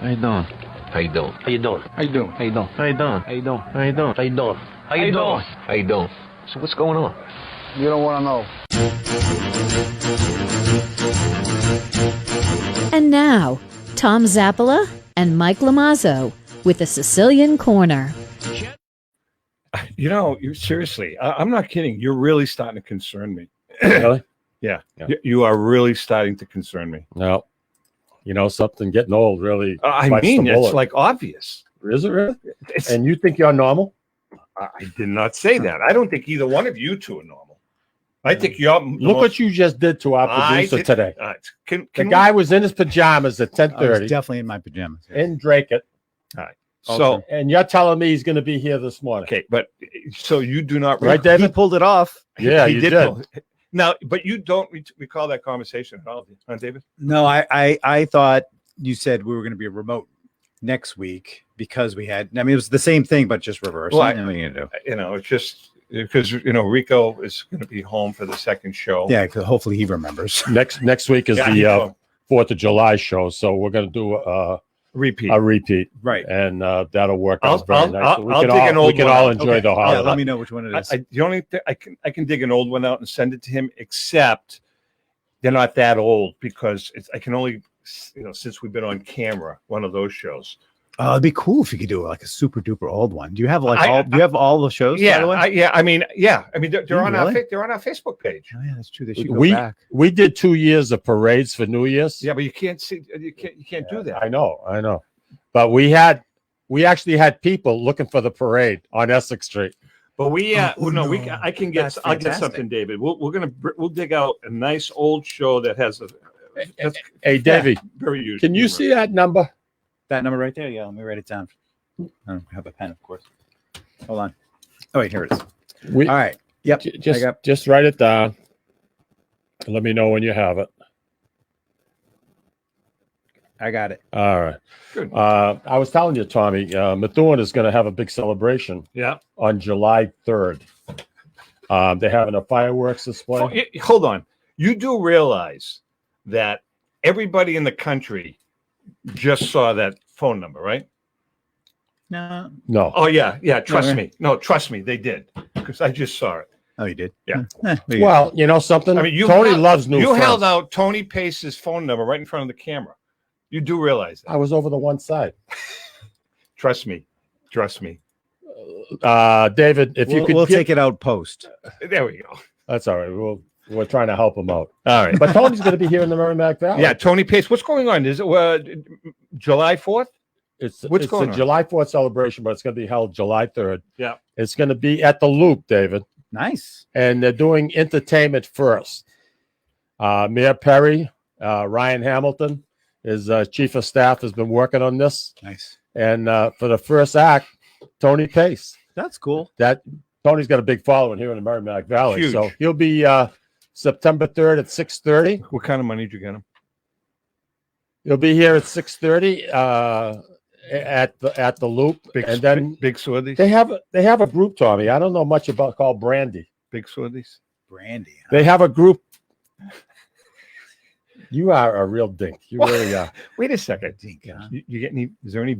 How you doing? How you doing? How you doing? How you doing? How you doing? How you doing? How you doing? How you doing? How you doing? How you doing? How you doing? So what's going on? You don't want to know. And now, Tom Zappala and Mike Lamazzo with the Sicilian Corner. You know, seriously, I'm not kidding. You're really starting to concern me. Really? Yeah. Yeah. You are really starting to concern me. No. You know, something getting old really. I bites mean, the it's bullet. like obvious. Is it really? It's, And you think you're normal? I did not say that. I don't think either one of you two are normal. I think you're. Look what you just did to our producer today. Can The we- guy was in his pajamas at I was 10:30 definitely in my pajamas. in Drake it, So and you're telling me he's going to be here this morning. okay, but so you do not Right, He David? pulled it off. Yeah, He you did did. pull- Now, but you don't recall that conversation at all, huh, David? No, I thought you said we were going to be remote next week because we had. I mean, it was the same thing, but just reverse. Well, What are you gonna do? You know, it's just because Rico is going to be home for the second show. Yeah, 'cause hopefully he remembers. Next week is Yeah, the 4th of July show, so we're going to do repeat. a repeat, Right. and that'll work out very I'll- nice. I'll- So we I'll can dig all, an old we can one all out. enjoy Okay. the Yeah, holiday. let me know which one it is. The only thing I can dig an old one out and send it to him, except they're not that old because I can only since we've been on camera, one of those shows. Oh, it'd be cool if you could do like a super duper old one. Do you have like I- all? Do you have all the shows? by the way? I mean, they're on Really? they're on our Facebook page. Oh, yeah, that's true. They should go We back. we did 2 years of parades for New Year's. Yeah, but you can't see you can't do that. I know. But we actually had people looking for the parade on Essex Street. But we no. I can get That's I'll get fantastic. something, David. We'll dig out a nice old show that has that's Hey, Davey, very useful. can you see that number? That number right there. Yeah, let me write it down. I don't have a pen, of course. Hold on. Oh wait, here it is. We All right. Yep. just write it down. And let me know when you have it. I got it. All right. Good. I was telling you, Tommy, Methuen is going to have a big celebration Yeah. on July 3rd. They're having a fireworks display. Hold on. You do realize that everybody in the country just saw that phone number, right? No. No. Oh yeah. Trust Yeah. me. No, trust me. They did because I just saw it. Oh, you did. Yeah. There you go. Well, you know something? I mean, Tony loves new You friends. held out Tony Pace's phone number right in front of the camera. You do realize that. I was over the one side. Trust me. Trust me. David, if you could we'll get- take it out post. There we go. That's all right. We're trying to help him out. All right. But Tony's going to be here in the Merrimack Valley. Yeah, Tony Pace. What's going on? Is it July 4th? It's going a on? July 4th celebration, but it's going to be held July 3rd. Yeah. It's going to be at the Loop, David. Nice. And they're doing entertainment first. Mayor Perry, Ryan Hamilton, his chief of staff, has been working on this. Nice. And for the first act, Tony Pace. That's cool. Tony's got a big following here in the Merrimack Valley. Huge. So he'll be September 3rd at 6:30. What kind of money did you get him? He'll be here at 6:30 at the Loop. And then big swordies. they have a group, Tommy. I don't know much about called Brandy. Big swordies. Brandy. Huh? They have a group. You are a real dink. You really are. Wait a second. Dink, huh? You get any? Is there any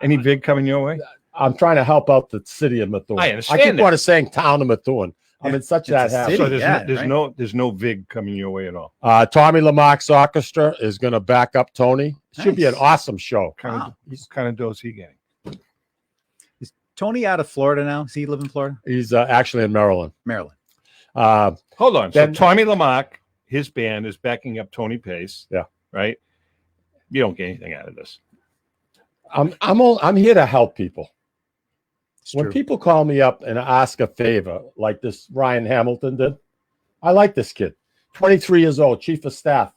any vig coming your way? I'm trying to help out the city of Methuen. I understand I keep that. wanting to saying town of Methuen. I'm in such It's that a habit. city. So Yeah, right. there's no vig coming your way at all. Tommy Lamarck's orchestra is going to back up Tony. It should be an Nice. awesome show. Wow. What kind of does he getting? Is Tony out of Florida now? Does he live in Florida? He's actually in Maryland. Maryland. Hold on. Then- So Tommy Lamarck, his band is backing up Tony Pace. Yeah. Right. You don't get anything out of this. I'm here to help people. It's When true. people call me up and ask a favor, like this Ryan Hamilton did, I like this kid. 23 years old, chief of staff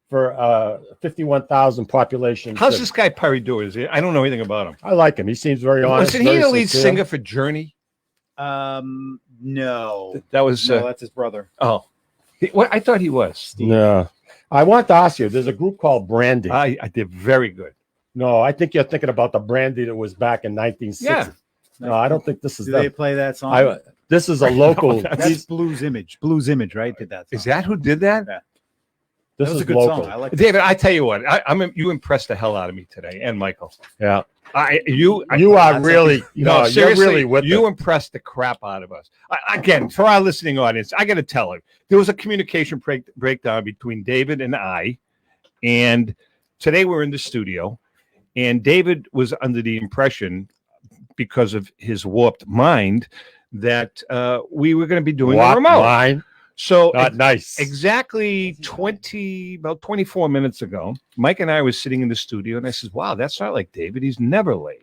for 51,000 population. How's city. this guy Perry doing? I don't know anything about him. I like him. He seems very honest. Wasn't he very the lead sincere. singer for Journey? No. That was. No, that's his brother. Oh, I thought he was. No. I want to ask you, there's a group called Brandy. I did very good. No, I think you're thinking about the Brandy that was back in 1960. Yeah. No, I don't think this is Do they them. play that song? This is a local. No, That's Blues Image. Blues Image, right? Did that song. Is that who did that? There's This That was is a good local. song. I like David, I tell you what, you impressed the hell out of me today, and Michael. Yeah. You are really, No, you're seriously, really with you it. impressed the crap out of us. Again, for our listening audience, I got to tell you, there was a communication breakdown between David and I, and today we're in the studio, and David was under the impression, because of his warped mind, that we were going to be doing a remote. Mine. So Not nice. exactly about 24 minutes ago, Mike and I was sitting in the studio, and I said, "Wow, that's not like David. He's never late."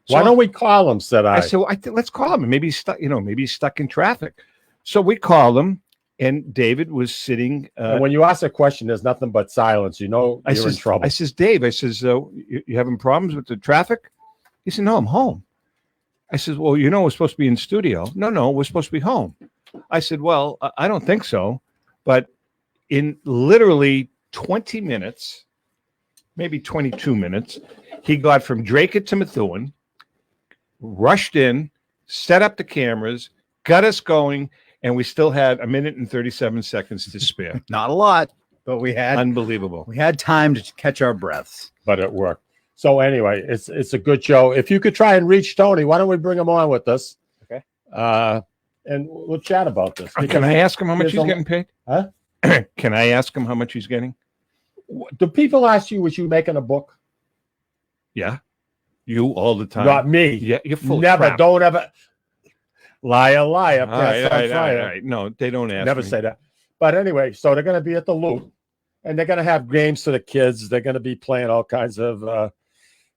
Why don't we call him? Said I. I said, well, let's call him. Maybe he's stuck. Maybe he's stuck in traffic. So we called him, and David was sitting. And when you ask a question, there's nothing but silence. You know you're in trouble. I says, Dave. I says, you having problems with the traffic? He said, No, I'm home. I said, well, we're supposed to be in studio. No, we're supposed to be home. I said, well, I don't think so. But in literally 20 minutes, maybe 22 minutes, he got from Dracut to Methuen, rushed in, set up the cameras, got us going, and we still had 1 minute and 37 seconds to spare. Not a lot, but we had Unbelievable. time to catch our breaths. But it worked. So anyway, it's a good show. If you could try and reach Tony, why don't we bring him on with us? Okay. And we'll chat about this. Can I ask him how much he's getting paid? Huh? Can I ask him how much he's getting? Do people ask you, was you making a book? Yeah. You all the time. Not me. Yeah, you're full Never. of crap. Don't ever. Liar, liar. All right, all right. No, they don't ask Never me. say that. But anyway, so they're going to be at the Loop, and they're going to have games for the kids. They're going to be playing all kinds of,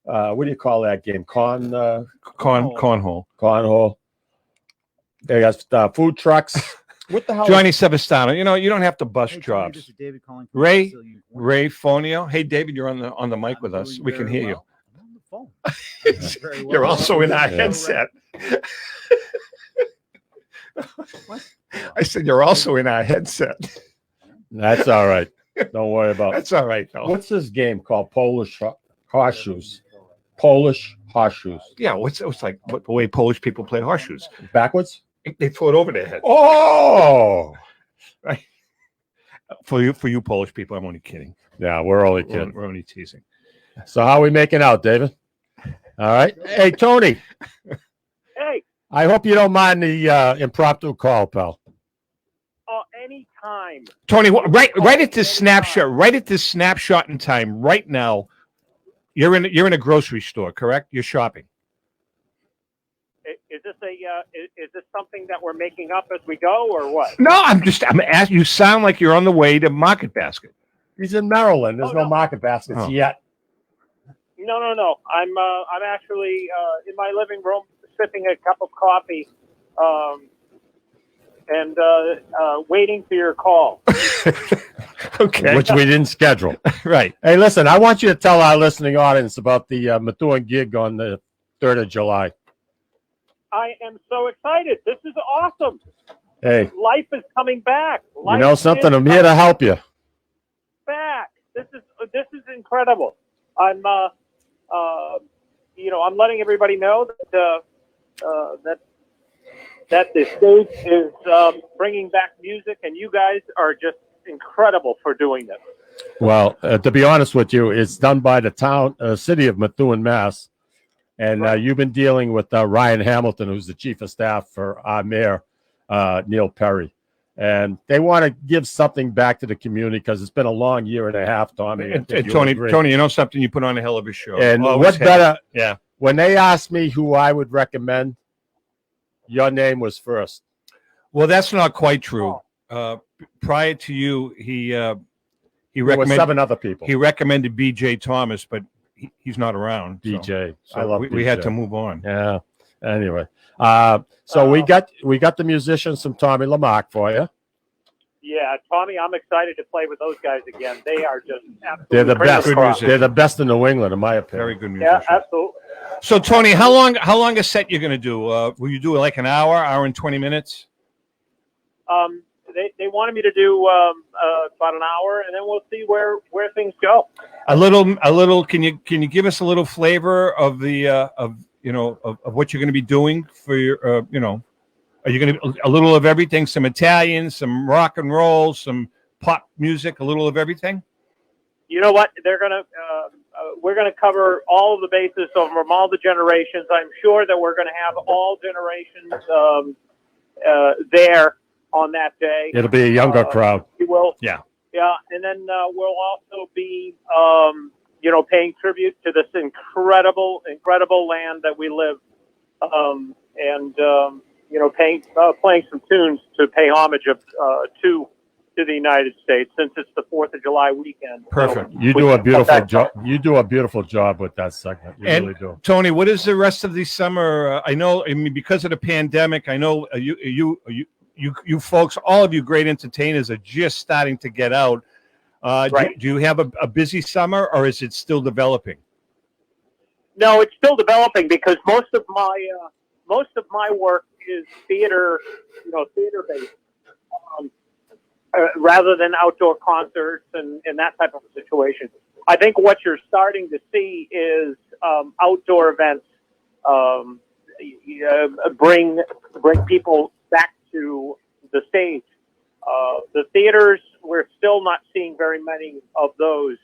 what do you call that game? Cornhole. Cornhole. They got food trucks. What the hell? Johnny Sevastano. You don't have to bust Hey, Tony, jobs. this is David calling from Ray? Sicilian Corner. Ray Fonio. Hey, David, you're on the mic with I'm us. doing We can very hear well. I'm on the phone. Very well. You're also in our Yeah. headset. I said you're also in our headset. That's all right. Don't worry about it. That's all right, though. What's this game called? Polish horseshoes. Polish horseshoes. Yeah, it's like what the way Polish people play horseshoes. Backwards? They throw it over their head. Oh! For you Polish people, I'm only kidding. Yeah, we're only kidding. We're only teasing. So how are we making out, David? All right. Hey, Tony. Hey, I hope you don't mind the impromptu call, pal. anytime. Tony, right at this snapshot, right at this snapshot in time, right now, you're in a grocery store, correct? You're shopping. Is this is this something that we're making up as we go, or what? No, I'm asking. You sound like you're on the way to Market Basket. He's in Maryland. There's no market baskets Oh. yet. No. I'm actually in my living room sipping a cup of coffee, and waiting for your call. Okay. Which we didn't schedule. Right. Hey, listen, I want you to tell our listening audience about the Methuen gig on the 3rd of July. I am so excited. This is awesome. Hey, Life is coming back. you know something? I'm here to help you. Back. This is incredible. I'm I'm letting everybody know that the state is bringing back music, and you guys are just incredible for doing this. Well, to be honest with you, it's done by the city of Methuen, Mass. And you've been dealing with Ryan Hamilton, who's the chief of staff for our mayor, Neil Perry. And they want to give something back to the community because it's been a long year and a half, Tommy. And Tony, you know something? You put on a hell of a show. And Always what have. better? Yeah. When they asked me who I would recommend, your name was first. Well, that's not quite true. Prior to you, he There were recommended 7 other people. he recommended B.J. Thomas, but he's not around. so- DJ. So I love we had DJ. to move on. Yeah. Anyway, so we got the musicians from Tommy Lamarck for you. Yeah, Tommy, I'm excited to play with those guys again. They are just absolutely They're the best. Good musician. They're the best in New England, in my opinion. Very good musician. Yeah, absolutely. So, Tony, how long a set you're going to do? Will you do like an hour and 20 minutes? They wanted me to do about an hour, and then we'll see where things go. A little. Can you give us a little flavor of the of what you're going to be doing for your Are you going to a little of everything? Some Italian, some rock and roll, some pop music, a little of everything? You know what? We're gonna cover all of the bases from all the generations. I'm sure that we're gonna have all generations there on that day. It'll be a younger crowd. We will. Yeah. Yeah, and then we'll also be, paying tribute to this incredible land that we live, playing some tunes to pay homage to the United States, since it's the 4th of July weekend. Perfect. You do a beautiful job. You do a beautiful job with that segment. You And really do. Tony, what is the rest of the summer? I mean, because of the pandemic, I know you folks, all of you great entertainers, are just starting to get out. Right. Do you have a busy summer, or is it still developing? No, it's still developing, because most of my work is theater based, rather than outdoor concerts and that type of a situation. I think what you're starting to see is outdoor events bring people back to the stage. The theaters, we're still not seeing very many of those.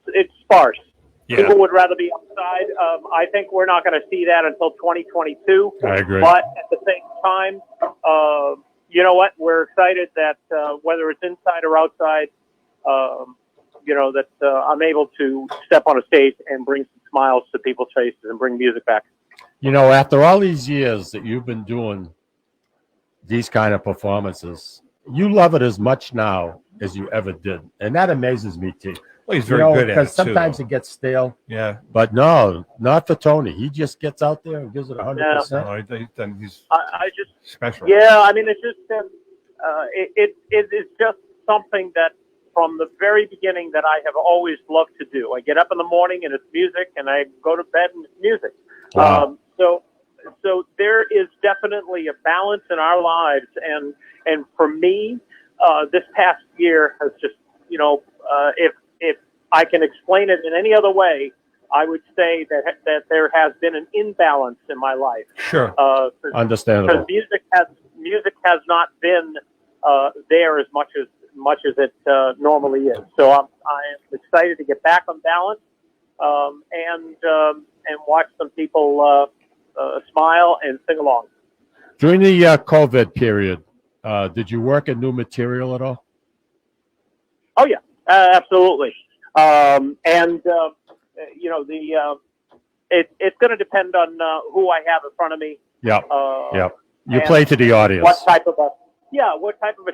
It's sparse. Yeah. People would rather be outside. I think we're not going to see that until 2022. I agree. But at the same time, you know what? We're excited that whether it's inside or outside, that I'm able to step on a stage and bring some smiles to people's faces and bring music back. After all these years that you've been doing these kind of performances, you love it as much now as you ever did. And that amazes me, too. Well, he's very good at it, because sometimes too. it gets stale. Yeah. But no, not for Tony. He just gets out there and gives it 100%. No, he's I just special. Yeah, I mean, it's just it is just something that from the very beginning that I have always loved to do. I get up in the morning and it's music, and I go to bed and it's music. Wow. So there is definitely a balance in our lives, and for me, this past year has just, if I can explain it in any other way, I would say that there has been an imbalance in my life. Sure. Understandable. Because music has not been there as much as it normally is. So I am excited to get back on balance, and watch some people smile and sing along. During the COVID period, did you work at new material at all? Oh yeah, absolutely. It's going to depend on who I have in front of me. Yeah. Yeah. You play to the audience. What type of a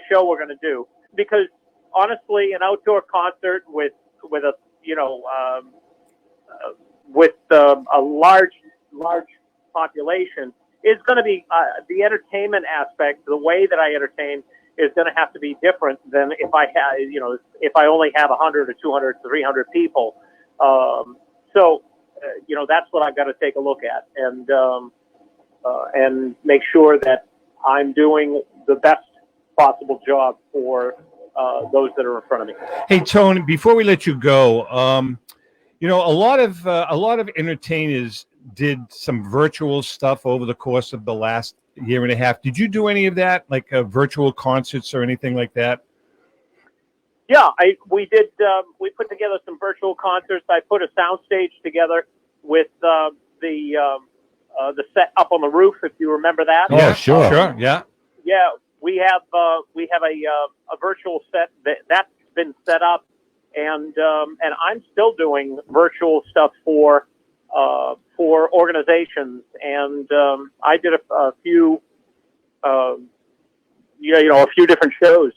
show we're going to do? Because honestly, an outdoor concert with a large population is going to be the entertainment aspect. The way that I entertain is going to have to be different than if I had, if I only have 100 or 200, 300 people. That's what I've got to take a look at and make sure that I'm doing the best possible job for those that are in front of me. Hey, Tony, before we let you go, a lot of entertainers did some virtual stuff over the course of the last year and a half. Did you do any of that, like virtual concerts or anything like that? Yeah, we did. We put together some virtual concerts. I put a soundstage together with the set up on the roof, if you remember that. Oh, sure. Sure, yeah. Yeah, we have a virtual set that's been set up, and I'm still doing virtual stuff for organizations, and I did a few different shows.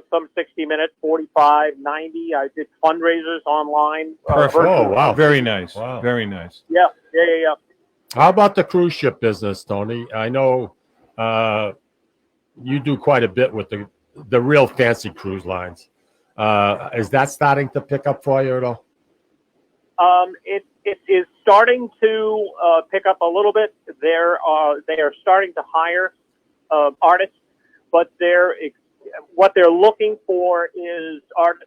Some 60 minutes, 45, 90. I did fundraisers online. Perfect. Oh, wow. Very nice. Wow. Very nice. Yeah. How about the cruise ship business, Tony? I know you do quite a bit with the real fancy cruise lines. Is that starting to pick up for you at all? It is starting to pick up a little bit. They are starting to hire artists, but what they're looking for is are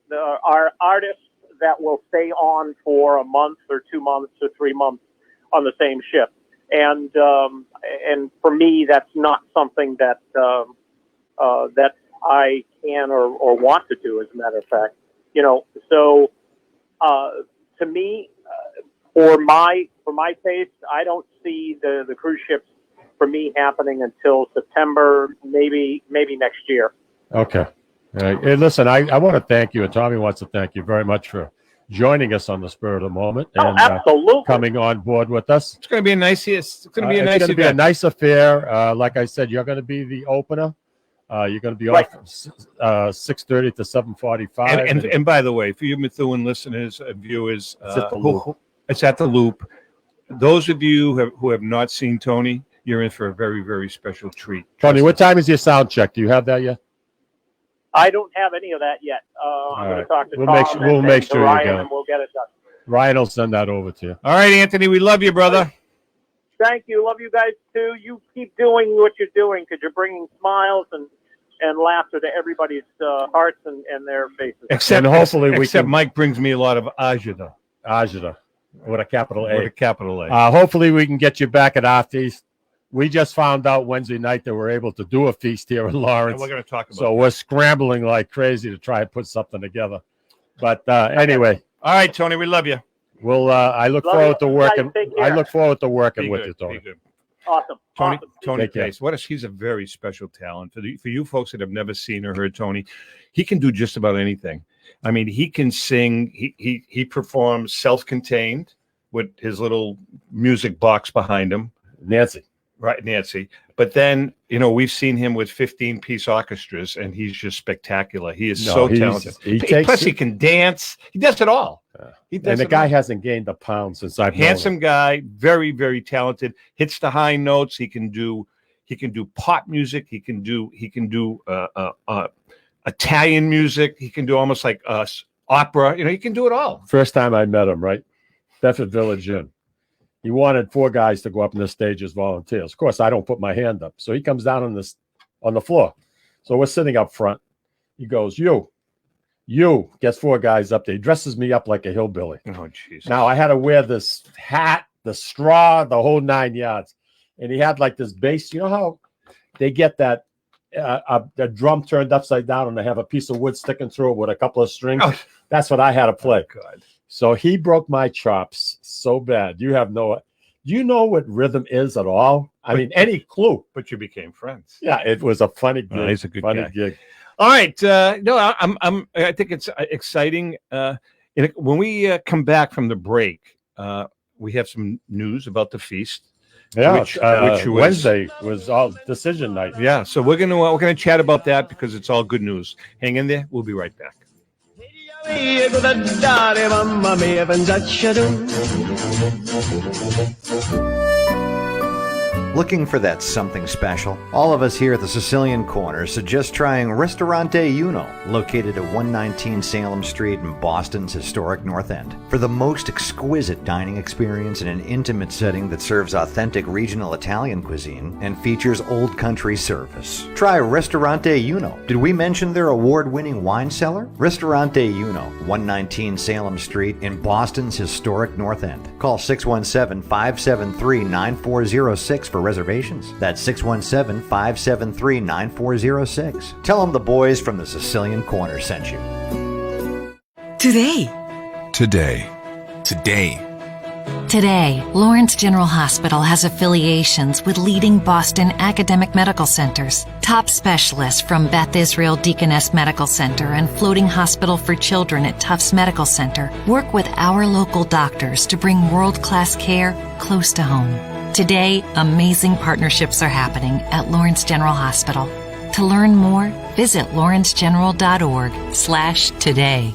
artists that will stay on for a month or 2 months or 3 months on the same ship. And for me, that's not something that I can or want to do, as a matter of fact. So to me, for my taste, I don't see the cruise ships for me happening until September, maybe next year. Okay. Hey, listen, I want to thank you, and Tommy wants to thank you very much for joining us on the spur of the moment and Absolutely. coming on board with us. It's going to be a nice. It's going to be a nice. It's going to be a nice affair. Like I said, you're going to be the opener. You're going to be off 6:30 to 7:45. And by the way, for you Methuen listeners and viewers, It's at the Loop. It's at the Loop. Those of you who have not seen Tony, you're in for a very, very special treat. Tony, what time is your sound check? Do you have that yet? I don't have any of that yet. I'm going to talk to We'll Tom make sure you Ryan, get it. and we'll get it done. Ryan will send that over to you. All right, Anthony, we love you, brother. Thank you. Love you guys, too. You keep doing what you're doing because you're bringing smiles and laughter to everybody's hearts and their faces. Except hopefully Mike brings me a lot of agita. Ajita, with a capital A. With a capital A. Hopefully we can get you back at our feast. We just found out Wednesday night that we're able to do a feast here in And Lawrence. we're going to talk about So we're scrambling like crazy to try and put something together. But anyway, All right, Tony, we love you. we'll. I look Love forward you. to working. Guys, take care. I look forward to working Be with good, you, Tony. be good. Awesome. Tony, Awesome. Tony Take care. Pace. He's a very special talent. For you folks that have never seen or heard Tony, he can do just about anything. I mean, he can sing. He performs self-contained with his little music box behind him. Nancy. Right, Nancy. But then, we've seen him with 15-piece orchestras, and he's just spectacular. He is so talented. Plus, he can dance. He does it all. He does And the it guy all. hasn't gained a pound since I've known him. Handsome guy, very, very talented. Hits the high notes. He can do pop music. He can do Italian music. He can do almost like opera. He can do it all. First time I met him, right? Bedford Village Inn. He wanted 4 guys to go up on the stage as volunteers. Of course, I don't put my hand up. So he comes down on the floor. So we're sitting up front. He goes, you, gets 4 guys up there. He dresses me up like a hillbilly. Oh, jeez. Now I had to wear this hat, the straw, the whole 9 yards. And he had like this bass. You know how they get that a drum turned upside down and they have a piece of wood sticking through it with a couple of strings? Oh. That's what I had to play. God. So he broke my chops so bad. Do you know what rhythm is at all? I mean, any clue? But you became friends. Yeah, it was a funny gig. He's a good funny guy. gig. All right. I think it's exciting. When we come back from the break, we have some news about the feast. Yeah, which was- Wednesday was all decision night. Yeah. So we're gonna chat about that because it's all good news. Hang in there. We'll be right back. Mamma mia, Looking for that something special? All of us here at the Sicilian Corner suggest trying Ristorante Uno, located at 119 Salem Street in Boston's historic North End. For the most exquisite dining experience in an intimate setting that serves authentic regional Italian cuisine and features old country service. Try Ristorante Uno. Did we mention their award-winning wine cellar? Ristorante Uno, 119 Salem Street in Boston's historic North End. Call 617-573-9406 for reservations. That's 617-573-9406. Tell them the boys from the Sicilian Corner sent you. Today, Lawrence General Hospital has affiliations with leading Boston academic medical centers. Top specialists from Beth Israel Deaconess Medical Center and Floating Hospital for Children at Tufts Medical Center work with our local doctors to bring world-class care close to home. Today, amazing partnerships are happening at Lawrence General Hospital. To learn more, visit lawrencegeneral.org/today.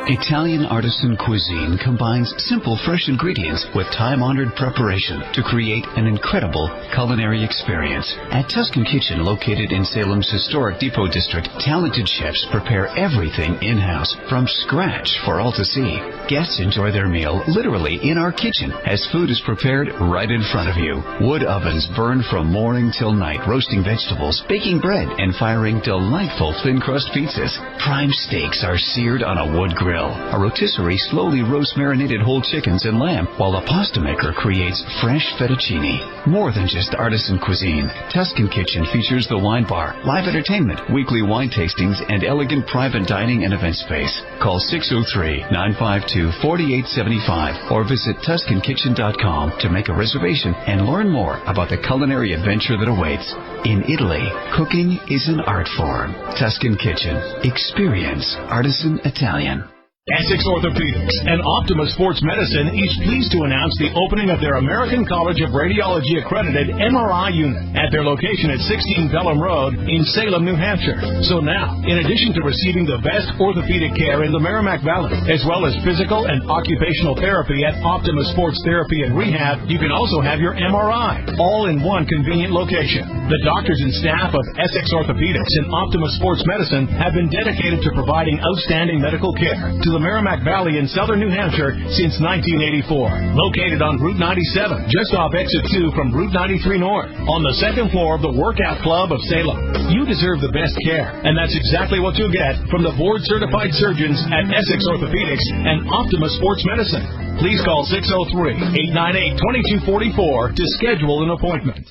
Italian artisan cuisine combines simple, fresh ingredients with time-honored preparation to create an incredible culinary experience. At Tuscan Kitchen, located in Salem's historic Depot District, talented chefs prepare everything in-house from scratch for all to see. Guests enjoy their meal literally in our kitchen as food is prepared right in front of you. Wood ovens burn from morning till night, roasting vegetables, baking bread, and firing delightful thin crust pizzas. Prime steaks are seared on a wood grill grill. A rotisserie slowly roasts marinated whole chickens and lamb, while a pasta maker creates fresh fettuccine. More than just artisan cuisine, Tuscan Kitchen features the wine bar, live entertainment, weekly wine tastings, and elegant private dining and event space. Call 603-952-4875 or visit TuscanKitchen.com to make a reservation and learn more about the culinary adventure that awaits. In Italy, cooking is an art form. Tuscan Kitchen. Experience artisan Italian. Essex Orthopedics and Optima Sports Medicine is pleased to announce the opening of their American College of Radiology accredited MRI unit at their location at 16 Pelham Road in Salem, New Hampshire. So now, in addition to receiving the best orthopedic care in the Merrimack Valley, as well as physical and occupational therapy at Optima Sports Therapy and Rehab, you can also have your MRI, all in one convenient location. The doctors and staff of Essex Orthopedics and Optima Sports Medicine have been dedicated to providing outstanding medical care to the Merrimack Valley in southern New Hampshire since 1984. Located on Route 97, just off Exit 2 from Route 93 North, on the second floor of the Workout Club of Salem. You deserve the best care, and that's exactly what you'll get from the board-certified surgeons at Essex Orthopedics and Optima Sports Medicine. Please call 603-898-2244 to schedule an appointment.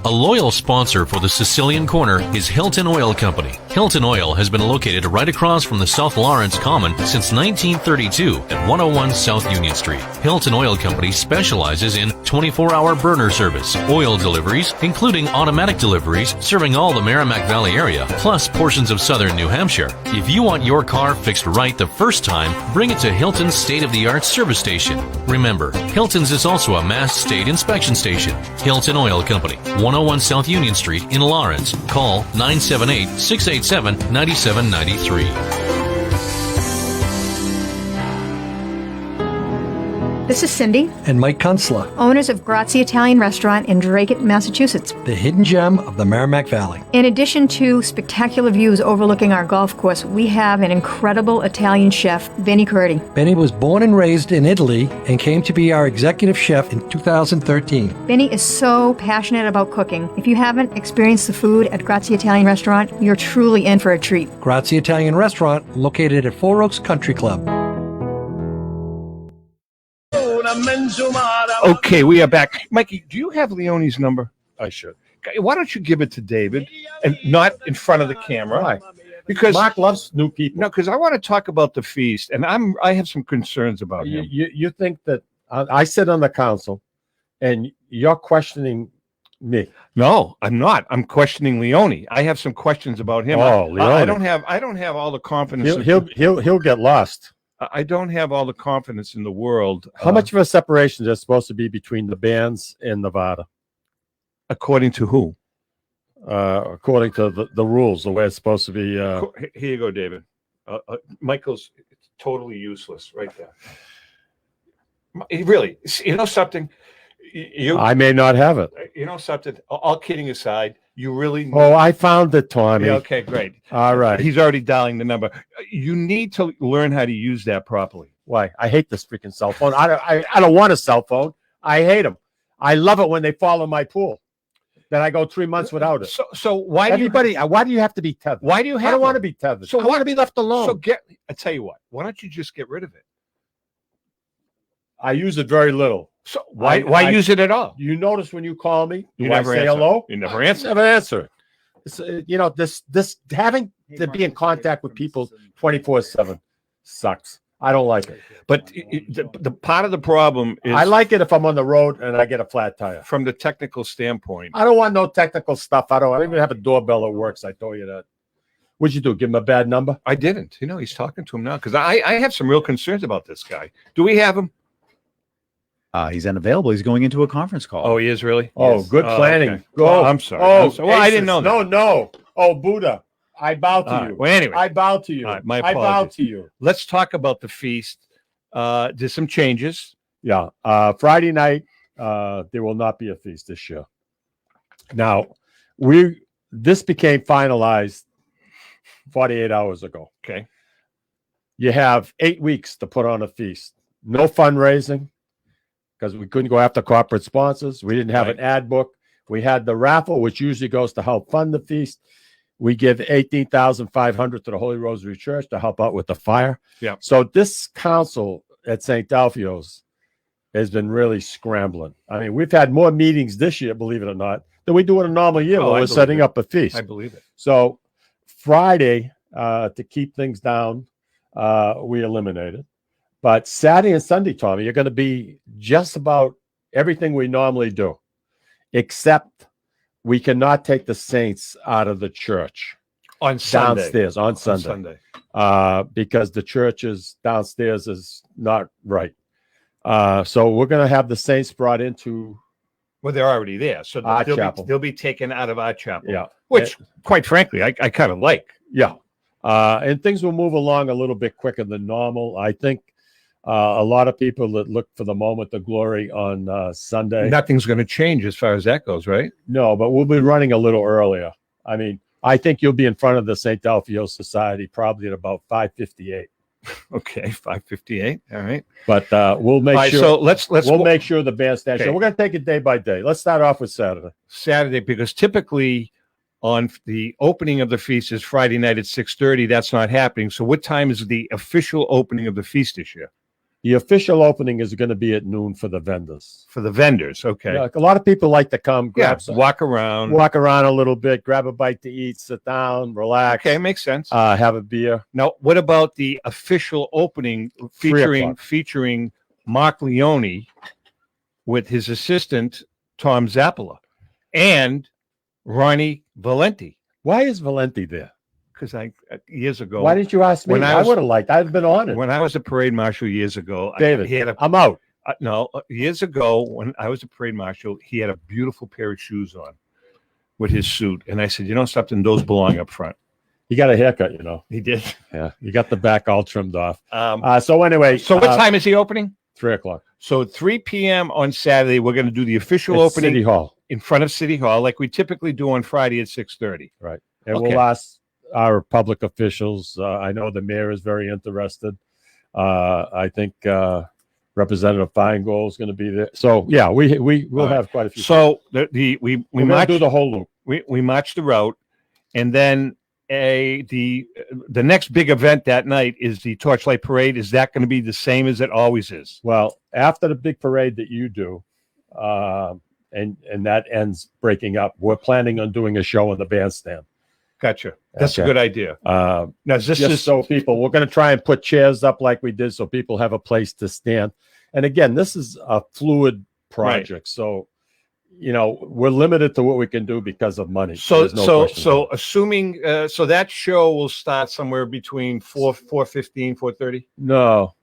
A loyal sponsor for the Sicilian Corner is Hilton Oil Company. Hilton Oil has been located right across from the South Lawrence Common since 1932 at 101 South Union Street. Hilton Oil Company specializes in 24-hour burner service, oil deliveries, including automatic deliveries, serving all the Merrimack Valley area, plus portions of southern New Hampshire. If you want your car fixed right the first time, bring it to Hilton's state-of-the-art service station. Remember, Hilton's is also a Mass State inspection station. Hilton Oil Company, 101 South Union Street in Lawrence. Call 978-687-9793. This is Cindy and Mike Kunstler, owners of Grazie Italian Restaurant in Dracut, Massachusetts, the hidden gem of the Merrimack Valley. In addition to spectacular views overlooking our golf course, we have an incredible Italian chef, Benny Curti. Benny was born and raised in Italy and came to be our executive chef in 2013. Benny is so passionate about cooking. If you haven't experienced the food at Grazie Italian Restaurant, you're truly in for a treat. Grazie Italian Restaurant, located at Four Oaks Country Club. Okay, we are back. Mikey, do you have Leone's number? I should. Why don't you give it to David and not in front of the camera? Why? Because Mark loves new people. No, because I want to talk about the feast, and I have some concerns about him. You think that I sit on the council, and you're questioning me? No, I'm not. I'm questioning Leone. I have some questions about him. Oh, Leone. I don't have all the confidence. He'll get lost. I don't have all the confidence in the world. How much of a separation is there supposed to be between the bands and Nevada? According to who? According to the rules, the way it's supposed to be. Here you go, David. Michael's totally useless right there. Really, you know something? I may not have it. You know something? All kidding aside, you really. Oh, I found it, Tommy. Yeah, okay, great. All right. He's already dialing the number. You need to learn how to use that properly. Why? I hate this freaking cell phone. I don't want a cell phone. I hate them. I love it when they fall in my pool. Then I go 3 months without it. So why why do you have to be tethered? Why do you have? I don't want to be tethered. So I want to be left alone. So I tell you what. Why don't you just get rid of it? I use it very little. So why use it at all? You notice when you call me, you never say answer. Hello. You never answer. Never answer. It's, this having to be in contact with people 24/7 sucks. I don't like it. But the part of the problem is I like it if I'm on the road and I get a flat tire. From the technical standpoint, I don't want no technical stuff. I don't even have a doorbell that works. I told you that. What'd you do? Give him a bad number? I didn't. He's talking to him now because I have some real concerns about this guy. Do we have him? He's unavailable. He's going into a conference call. Oh, he is really? Oh, yes. Good planning. Okay. Go. Oh, I'm sorry. Well, I didn't know that. No. Oh, Buddha. I bow to you. Well, anyway. I bow to you. My apologies. I bow to you. Let's talk about the feast. There's some changes. Yeah. Friday night, there will not be a feast this year. Now, this became finalized 48 hours ago. Okay. You have 8 weeks to put on a feast. No fundraising because we couldn't go after corporate sponsors. We didn't have an ad book. We had the raffle, which usually goes to help fund the feast. We give 18,500 to the Holy Rosary Church to help out with the fire. Yeah. So this council at St. Delphio's has been really scrambling. I mean, we've had more meetings this year, believe it or not, than we do in a normal year when we're setting up a feast. I believe it. So Friday, to keep things down, we eliminated. But Saturday and Sunday, Tommy, you're going to be just about everything we normally do, except we cannot take the saints out of the church On Sunday. downstairs on Sunday, because the church is downstairs is not right. So we're going to have the saints brought into Well, they're already there. So Our they'll chapel. they'll be taken out of our chapel. Yeah. Which, quite frankly, I kind of like. Yeah. And things will move along a little bit quicker than normal. I think a lot of people that look for the moment of glory on Sunday. Nothing's going to change as far as that goes, right? No, but we'll be running a little earlier. I mean, I think you'll be in front of the St. Delphio Society probably at about 5:58. Okay, 5:58. All right. But we'll make All right, sure. so let's we'll make sure the bandstand Okay. show. We're going to take it day by day. Let's start off with Saturday. Saturday, because typically on the opening of the feast is Friday night at 6:30. That's not happening. So what time is the official opening of the feast this year? The official opening is going to be at noon for the vendors. For the vendors, okay. Yeah, a lot of people like to come, grab some, walk around. walk around a little bit, grab a bite to eat, sit down, relax. Okay, makes sense. Have a beer. Now, what about the official opening 3 o'clock. featuring Mark Leone with his assistant Tom Zappola and Ronnie Valenti? Why is Valenti there? Because years ago. Why didn't you ask me? when I would have liked. I'd been honored. When I was a parade marshal years ago, David, he had a I'm out. years ago when I was a parade marshal, he had a beautiful pair of shoes on with his suit, and I said, "You know something? Those belong up front." He got a haircut, you know. He did. Yeah, you got the back all trimmed off. So So anyway, what time is he opening? 3 o'clock. So at 3 p.m. on Saturday, we're going to do the official It's opening City Hall, in front of City Hall, like we typically do on Friday at 6:30. right? And Okay. we'll ask our public officials. I know the mayor is very interested. I think Representative Feingold is going to be there. So yeah, we will have quite a few. So we we're going to march do the whole loop. we march the route, and then the next big event that night is the Torchlight Parade. Is that going to be the same as it always is? Well, after the big parade that you do, and that ends breaking up, we're planning on doing a show in the bandstand. Gotcha. That's a Okay. good idea. Now, this Just is so people, we're going to try and put chairs up like we did so people have a place to stand. And again, this is a fluid project. So, you know, we're limited to what we can do because of money. so There's no question about it. assuming so that show will start somewhere between 4:15, 4:30. No,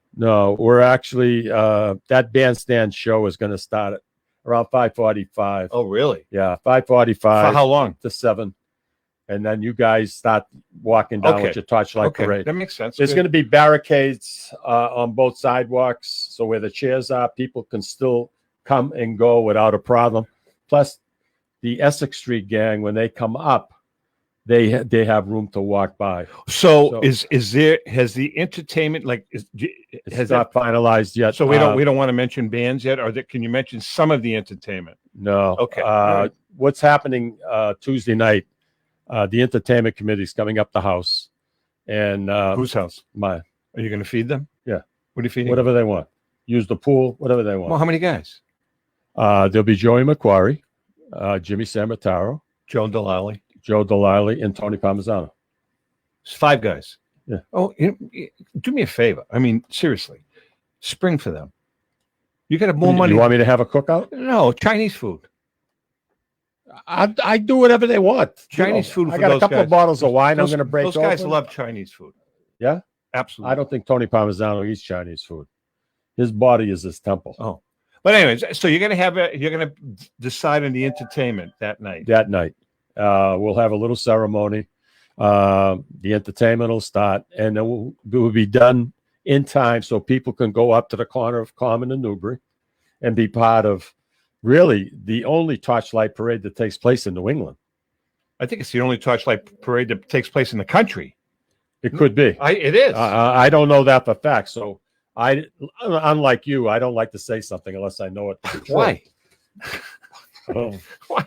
we're actually, that bandstand show is going to start at around 5:45. Oh, really? Yeah, 5:45. For how long? To 7. And then you guys start walking down Okay. with your torchlight Okay, parade. that makes sense. There's Good. going to be barricades on both sidewalks, so where the chairs are, people can still come and go without a problem. Plus, the Essex Street gang, when they come up, they have room to walk by. So has the entertainment It's has not finalized yet. So we don't want to mention bands yet, or can you mention some of the entertainment? No. Okay. All right. What's happening Tuesday night? The entertainment committee is coming up the house, and Whose house? mine. Are you going to feed them? Yeah. What are you feeding? Whatever they want. Use the pool, whatever they want. Well, how many guys? There'll be Joey McQuarrie, Jimmy Sammartaro, Joe Delaley. Joe Delaley, and Tony Parmesan. It's 5 guys. Yeah. Oh, do me a favor. I mean, seriously, spring for them. You got more money. You want me to have a cookout? No, Chinese food. I do whatever they want. Chinese food. I for got a those couple guys. of bottles of wine. Those, I'm going to break. Those guys open. love Chinese food. Yeah, absolutely. I don't think Tony Parmesan eats Chinese food. His body is his temple. Oh, but anyways, so you're going to decide on the entertainment that night. That night, we'll have a little ceremony. The entertainment will start, and then we'll be done in time so people can go up to the corner of Common and Newbury and be part of really the only torchlight parade that takes place in New England. I think it's the only torchlight parade that takes place in the country. It could be. It is. I don't know that for fact. So unlike you, I don't like to say something unless I know it. to be true. Why? Oh,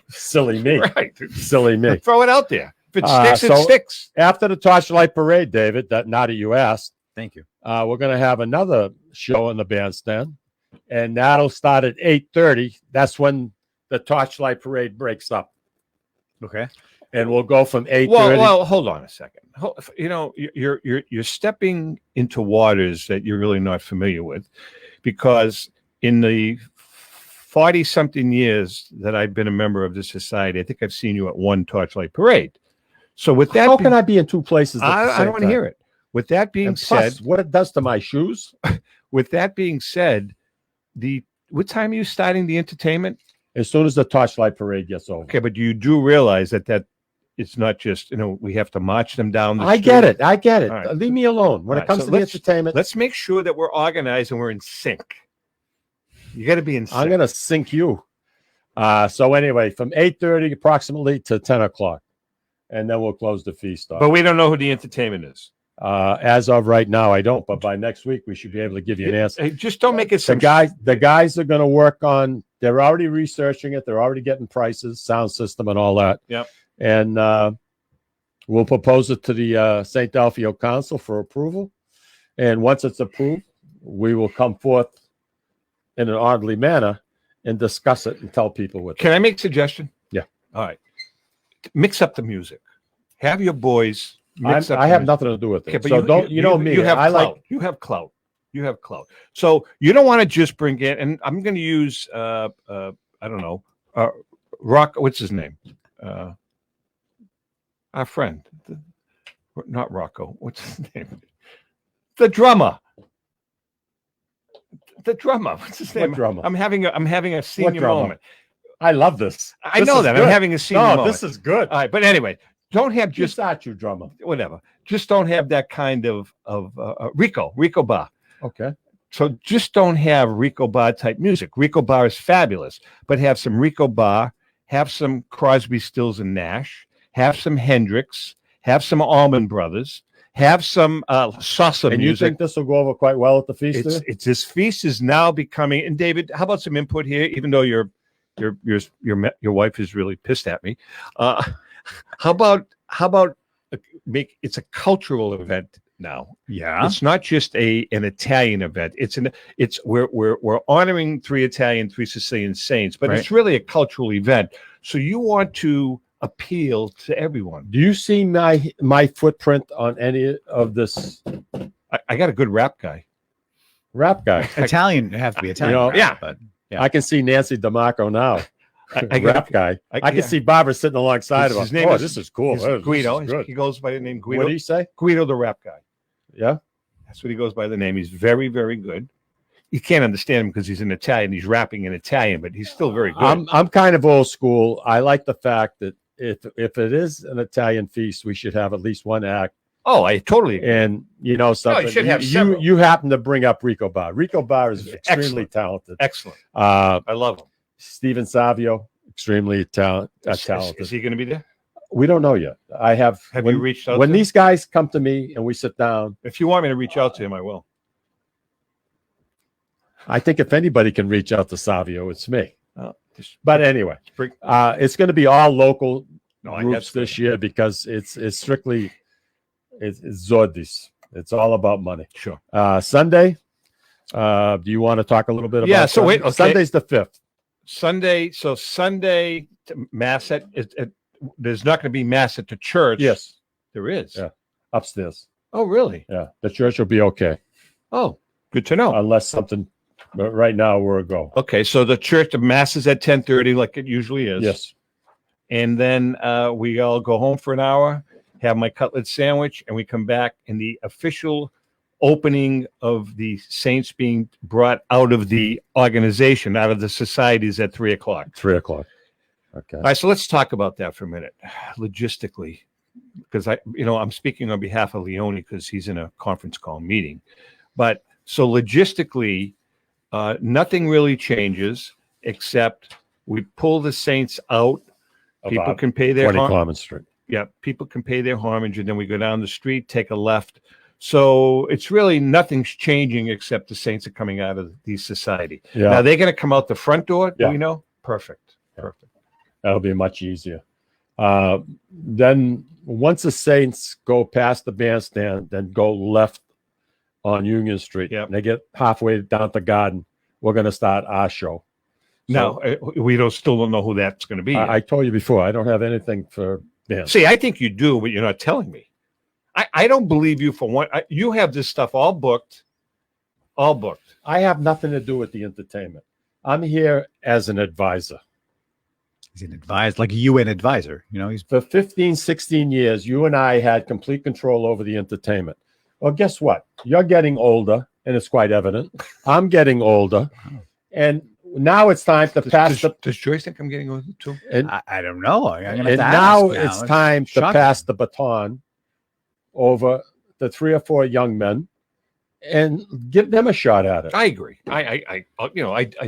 silly me. Right. Silly me. Throw it out there. If it sticks, it So sticks. After the Torchlight Parade, David, that now that you asked, Thank you. we're going to have another show in the bandstand, and that'll start at 8:30. That's when the Torchlight Parade breaks up, Okay. and we'll go from 8:30. Well, hold on a second. You know, you're stepping into waters that you're really not familiar with, because in the 40-something years that I've been a member of this society, I think I've seen you at one Torchlight Parade. So with that, How can I be in two places? I don't want to hear it. With that being said, what it does to my shoes. with that being said, what time are you starting the entertainment? As soon as the Torchlight Parade gets over. Okay, but you do realize that it's not just, we have to march them down the I street. get it. I get it. All right. Leave me alone. When All it comes right, so to the let's- entertainment, Let's make sure that we're organized and we're in sync. You got to be in sync. I'm going to sink you. So anyway, from 8:30 approximately to 10 o'clock. And then we'll close the feast off. But we don't know who the entertainment is. As of right now, I don't. But by next week, we should be able to give you an answer. Hey, just don't make it The guys are going to work on. They're already researching it. They're already getting prices, sound system, and all that. Yep. And we'll propose it to the St. Delphio Council for approval. And once it's approved, we will come forth in an orderly manner and discuss it and tell people what. Can I make a suggestion? Yeah. All right. Mix up the music. Have your boys mix up. I the have music. nothing to do with it. Okay, but So don't you know me? You have I clout. like. You have clout. You have clout. So you don't want to just bring in. And I'm going to use. I don't know. Rock. What's his name? Our friend. Not Rocco. What's his name? The drummer. The drummer. What's his name? What drummer? I'm having a senior drummer? moment. I love this. I This know is that. good. I'm having a senior No, moment. this is good. All right, but anyway, don't have Just just at you, drummer. whatever. Just don't have that kind of Rico Bar. Okay. So just don't have Rico Bar type music. Rico Bar is fabulous, but have some Rico Bar, have some Crosby, Stills and Nash, have some Hendrix, have some Allman Brothers, have some salsa And you music. think this will go over quite well at the feast? there? It's this feast is now becoming. And David, how about some input here? Even though your wife is really pissed at me, how about make it's a cultural event now? Yeah. It's not just an Italian event. We're honoring 3 Italian, 3 Sicilian saints, but it's really a cultural event. So you want to appeal to everyone. Do you see my footprint on any of this I got a good rap guy. rap guy? Italian, have to be Italian. know, rap, yeah. But yeah. I can see Nancy DeMarco now. I got Rap guy. I can yeah. see Barbara sitting alongside of His us. name Oh, is- this is cool. He's Oh, this Guido. is good. He goes by the name Guido. What do you say? Guido the rap guy. Yeah. That's what he goes by the name. He's very, very good. You can't understand him because he's in Italian. He's rapping in Italian, but he's still very good. I'm kind of old school. I like the fact that if it is an Italian feast, we should have at least one act. Oh, I totally agree. And you know something. should have several. you happen to bring up Rico Bar. Rico Bar is extremely Excellent. talented. Excellent. I love him. Steven Savio, extremely talented. Is he going to be there? We don't know yet. Have when, you reached out when to these guys come to me and we sit down. If you want me to reach out to him, I will. I think if anybody can reach out to Savio, it's me. Just But anyway, bring- it's going to be all local No, groups that's this year because it's strictly it's Zordis. It's all about money. Sure. Sunday. Do you want to talk a little bit about? Yeah, so wait, Sunday? okay. Sunday's the 5th. Sunday mass at there's not going to be mass at the church. Yes, there is. Yeah, upstairs. Oh, really? Yeah, the church will be okay Oh, good to know. unless something. But right now we're a go. Okay, so the church, the mass is at 10:30, like it usually is. Yes. And then we all go home for an hour, have my cutlet sandwich, and we come back. And the official opening of the saints being brought out of the organization, out of the societies at 3:00. 3:00. Okay. All right, so let's talk about that for a minute, logistically, because I'm speaking on behalf of Leone because he's in a conference call meeting. But so logistically, nothing really changes except we pull the saints out. People About can pay their 20 Common Street. Yeah, people can pay their homage, and then we go down the street, take a left. So it's really nothing's changing except the saints are coming out of the society. Yeah. Now they're going to come out the front door. Do Yeah. we know? Perfect. That'll be much easier. Then once the Saints go past the bandstand, then go left on Union Street. Yep. And they get halfway down the Garden. We're going to start our show. No, we still don't know who that's going to be. I told you before, I don't have anything for bands. See, I think you do, but you're not telling me. I don't believe you for one. You have this stuff all booked. All booked. I have nothing to do with the entertainment. I'm here as an advisor. He's an advisor, like a UN advisor. You know, he's For 15, 16 years, you and I had complete control over the entertainment. Well, guess what? You're getting older, and it's quite evident. I'm getting older. And now it's time to pass the... Does Joyce think I'm getting older too? And, I don't know. I'm gonna and have to now ask it's time to shocking. pass the baton over the 3 or 4 young men and give them a shot at it. I agree. I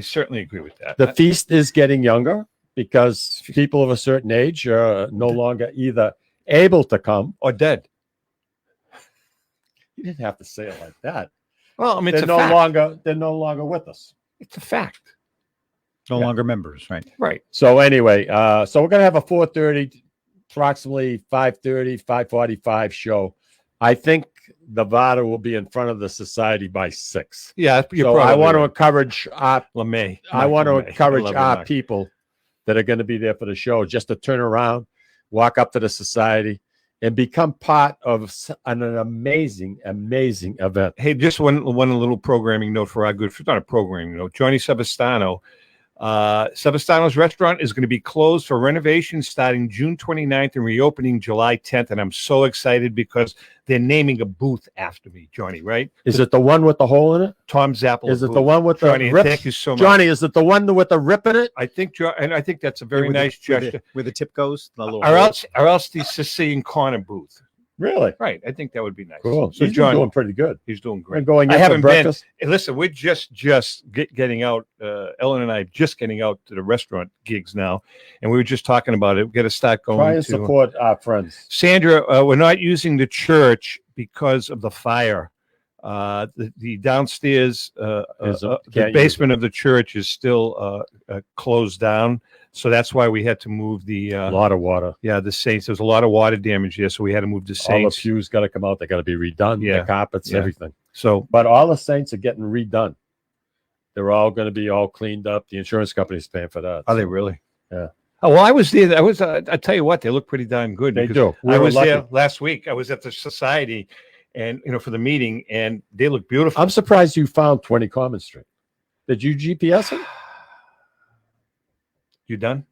certainly agree with that. The feast is getting younger because people of a certain age are no longer either able to come or dead. You didn't have to say it like that. Well, I mean, it's they're a fact. They're no longer with us. It's a fact. No longer members, right? Right. So anyway, so we're gonna have a 4:30, approximately 5:30, 5:45 show. I think the VADA will be in front of the society by 6. Yeah, So I want to encourage our LeMay. I want to LeMay. encourage I love our LeMay. people that are going to be there for the show just to turn around, walk up to the society, and become part of an amazing, amazing event. Hey, just one little programming note for our good. Not a programming note. Johnny Sebastano. Sebastano's restaurant is going to be closed for renovation starting June 29th and reopening July 10th. And I'm so excited because they're naming a booth after me, Johnny, right? Is it the one with the hole in it? Tom Zappel. Is it booth. the one with the Johnny, rip? thank you so much. Johnny, is it the one with the rip in it? I think, and I think that's a very Where the- nice gesture. Where the tip goes, the little Or else the Sicilian corner booth. Really? Right. I think that would be nice. Cool. So He's John, doing pretty good. he's doing We're great. going I in for haven't breakfast. been. Listen, we're just getting out. Ellen and I just getting out to the restaurant gigs now, and we were just talking about it. We got to start going Try and to support our friends. Sandra. We're not using the church because of the fire. The downstairs, the can't use basement of the church is still closed down. So that's why we had to move the A lot of water. yeah, the Saints. There's a lot of water damage there, so we had to move the All the Saints. pews got to come out. They got to be redone. Yeah. The carpets, Yeah. everything. So But all the Saints are getting redone. They're all going to be all cleaned up. The insurance company's paying for that. are they really? Yeah. Oh well, I was there. I tell you what, they look pretty darn good. They because do. We I were was there lucky. last week. I was at the society, and for the meeting, and they look beautiful. I'm surprised you found 20 Common Street. Did you GPS it? You done?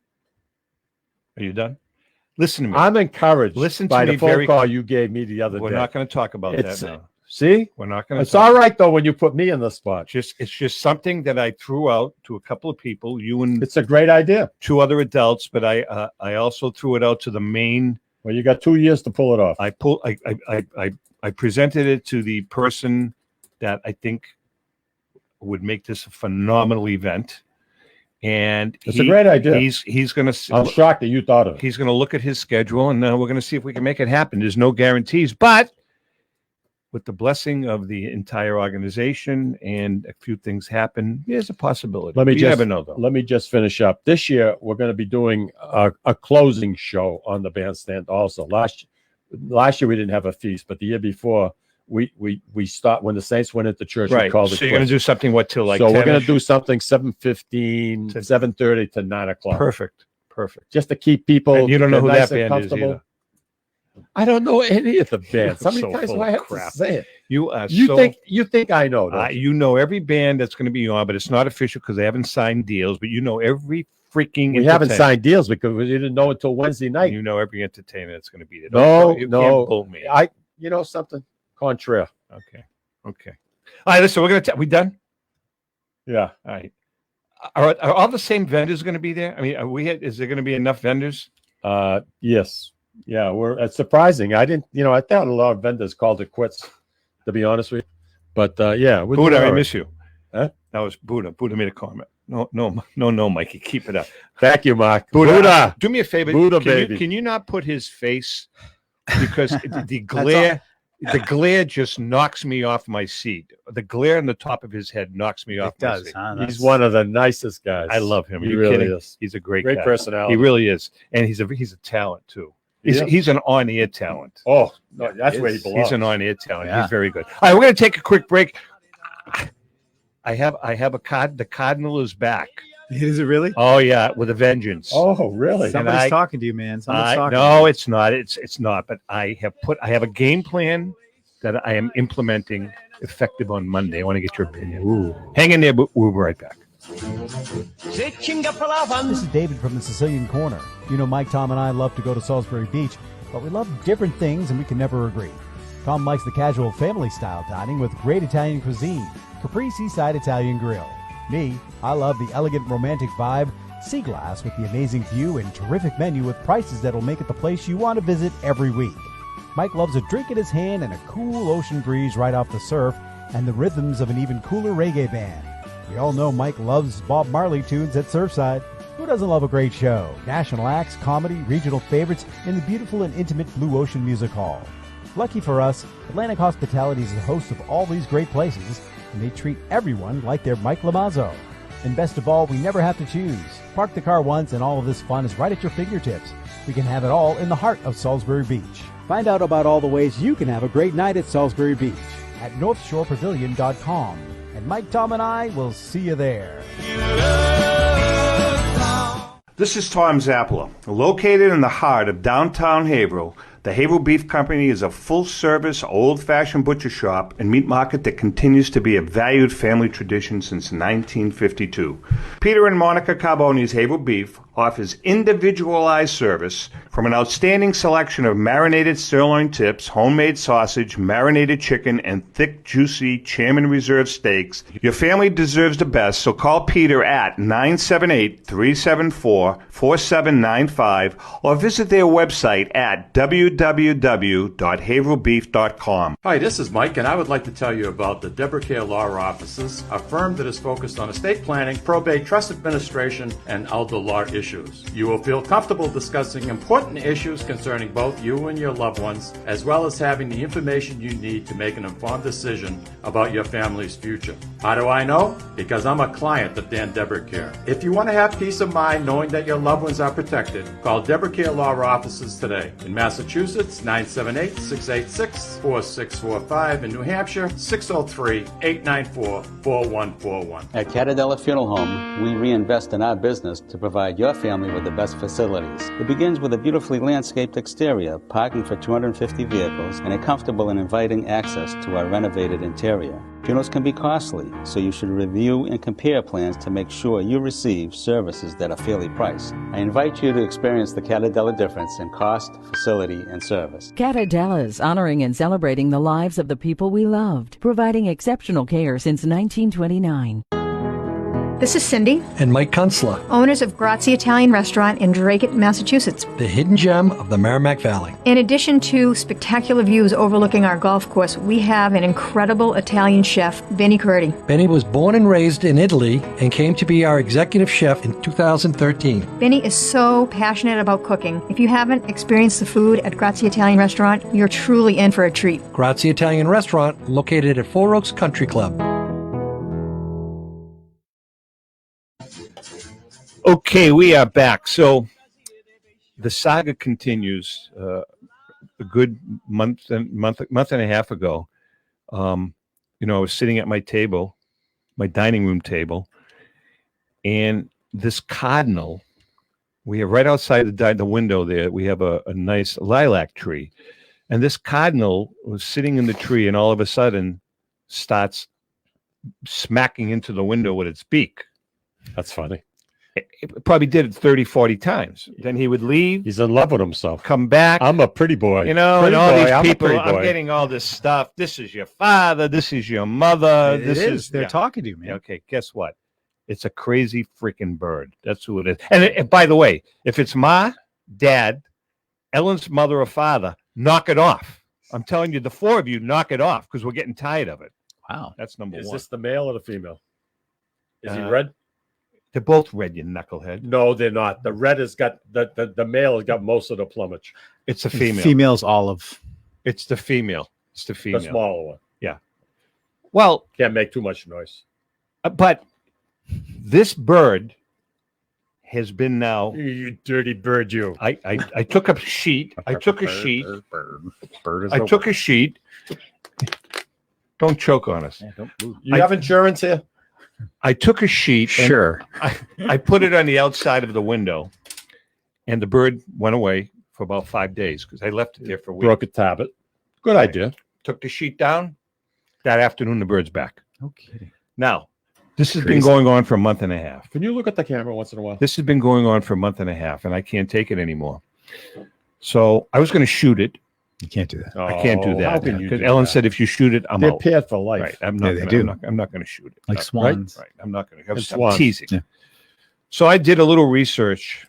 Are you done? Listen to me. I'm encouraged Listen to by me the phone very call cl- you gave me the other We're day. not going to talk about It's- that now. See? We're not going to. It's all right, though, when you put me in the spot. It's just something that I threw out to a couple of people. You and It's a great idea. 2 other adults, but I also threw it out to the main. Well, you got 2 years to pull it off. I presented it to the person that I think would make this a phenomenal event, and It's a great idea. He's going I'm to shocked that you thought of it. he's going to look at his schedule, and we're going to see if we can make it happen. There's no guarantees, but with the blessing of the entire organization and a few things happen, there's a possibility. Let me You just never know, though. let me just finish up. This year, we're going to be doing a closing show on the bandstand. Also, last year we didn't have a feast, but the year before we stopped when the Saints went into church. We Right. called it So you're going to quits. do something till like so we're going 10-ish? to do something 7:15, 7:30 to 9 o'clock. Perfect. Just to keep people. And you don't know who nice that and band is comfortable. either. I don't know any of the bands. How You're many so times full do I of have crap. to say it? You are You so think I know? don't you? you know every band that's going to be on, but it's not official because they haven't signed deals. But you know every freaking. We haven't entertainer. signed deals because we didn't know until Wednesday night. You know every entertainer that's going to be there. No, you no. can't bull me. You know something? Contraire. Okay. All right. Listen, we're going to. We done? Yeah. All right. Are all the same vendors going to be there? I mean, is there going to be enough vendors? Yes. Yeah. It's surprising. I didn't. I thought a lot of vendors called it quits. To be honest with you, but yeah. we're Buddha, doing I all right. miss you. Huh? That was Buddha. Buddha made a comment. No, Mikey, keep it up. Thank you, Mark. Buddha, do me a favor. Buddha, can baby. Can you not put his face because the glare? The glare just knocks me off my seat. The glare on the top of his head knocks me off my seat. Huh? He's one of the nicest guys. I love him. He You really kidding? is. He's a great guy. personality. He really is, and he's a talent too. He's an on-air talent. Oh, no, that's where he belongs. He's an on-air talent. Yeah. He's very good. All right, we're going to take a quick break. I have a card. The Cardinal is back. Is it really? Oh yeah, with a vengeance. Oh, really? Somebody's talking to you, man. Somebody's talking. No, it's not. It's not. But I have a game plan that I am implementing effective on Monday. I want to get your opinion. Ooh. Hang in there. We'll be right back. This is David from the Sicilian Corner. You know, Mike, Tom, and I love to go to Salisbury Beach, but we love different things and we can never agree. Tom likes the casual family-style dining with great Italian cuisine, Capri Seaside Italian Grill. Me, I love the elegant romantic vibe, Sea Glass with the amazing view and terrific menu with prices that'll make it the place you want to visit every week. Mike loves a drink in his hand and a cool ocean breeze right off the surf and the rhythms of an even cooler reggae band. We all know Mike loves Bob Marley tunes at Surfside. Who doesn't love a great show? National acts, comedy, regional favorites, and the beautiful and intimate Blue Ocean Music Hall. Lucky for us, Atlantic Hospitality is the host of all these great places, and they treat everyone like they're Mike Lamazzo. And best of all, we never have to choose. Park the car once and all of this fun is right at your fingertips. We can have it all in the heart of Salisbury Beach. Find out about all the ways you can have a great night at Salisbury Beach at NorthshorePavilion.com. And Mike, Tom, and I will see you there. This is Tom Zappala. Located in the heart of downtown Haverhill, the Haverhill Beef Company is a full-service, old-fashioned butcher shop and meat market that continues to be a valued family tradition since 1952. Peter and Monica Carboni's Haverhill Beef offers individualized service from an outstanding selection of marinated sirloin tips, homemade sausage, marinated chicken, and thick, juicy Chairman Reserve steaks. Your family deserves the best, so call Peter at 978-374-4795 or visit their website at www.haverhillbeef.com. Hi, this is Mike, and I would like to tell you about the Deborah Care Law Offices, a firm that is focused on estate planning, probate, trust administration, and elder law issues. You will feel comfortable discussing important issues concerning both you and your loved ones, as well as having the information you need to make an informed decision about your family's future. How do I know? Because I'm a client of Dan Deborah Care. If you want to have peace of mind knowing that your loved ones are protected, call Deborah Care Law Offices today. In Massachusetts, 978-686-4645. In New Hampshire, 603-894-4141. At Catadella Funeral Home, we reinvest in our business to provide your family with the best facilities. It begins with a beautifully landscaped exterior, parking for 250 vehicles, and a comfortable and inviting access to our renovated interior. Funerals can be costly, so you should review and compare plans to make sure you receive services that are fairly priced. I invite you to experience the Catadella difference in cost, facility, and service. Catadella's honoring and celebrating the lives of the people we loved, providing exceptional care since 1929. This is Cindy, And Mike Kunstler, owners of Grazia Italian Restaurant in Dracut, Massachusetts. the hidden gem of the Merrimack Valley. In addition to spectacular views overlooking our golf course, we have an incredible Italian chef, Benny Curti. Benny was born and raised in Italy and came to be our executive chef in 2013. Benny is so passionate about cooking. If you haven't experienced the food at Grazia Italian Restaurant, you're truly in for a treat. Grazia Italian Restaurant, located at Four Oaks Country Club. Okay, we are back. So the saga continues. A good month and a half ago, I was sitting at my table, my dining room table, and this cardinal. We have right outside the window there. We have a nice lilac tree, and this cardinal was sitting in the tree, and all of a sudden starts smacking into the window with its beak. That's funny. It probably did it 30, 40 times. Then he would leave. He's in love with himself. Come back. I'm a pretty boy. And all I'm these a people, pretty I'm boy. getting all this stuff. This is your father. This is your mother. It is. They're talking to you, man. Okay, guess what? It's a crazy freaking bird. That's who it is. And by the way, if it's Ma, Dad, Ellen's mother or father, knock it off. I'm telling you, the four of you, knock it off because we're getting tired of it. Wow. That's number Is one. this the male or the female? Is he red? They're both red, you knucklehead. No, they're not. The red has got the male has got most of the plumage. It's a female. Female's olive. It's the female. It's the female. The smaller one. Yeah. Well, Can't make too much noise. but this bird has been now. You dirty bird, you. I took a sheet. I took a sheet. Bird is I took a sheet. Don't choke on us. You have insurance here? I took a sheet. and Sure. I put it on the outside of the window, and the bird went away for about 5 days because I left it there for a week. Broke a tablet. Good idea. Took the sheet down. That afternoon, the bird's back. No kidding. Now, this has been Crazy. going on for a month and a half. Can you look at the camera once in a while? This has been going on for a month and a half, and I can't take it anymore. So I was going to shoot it. You can't do that. I can't do Oh, that. How can you Because do Ellen that? said if you shoot it, I'm They're out. paired for life. Right. I'm not. Yeah, they gonna, do. I'm not going to shoot it. Like No, swans. Right. I'm not going to. And I'm swans. teasing. Yeah. So I did a little research,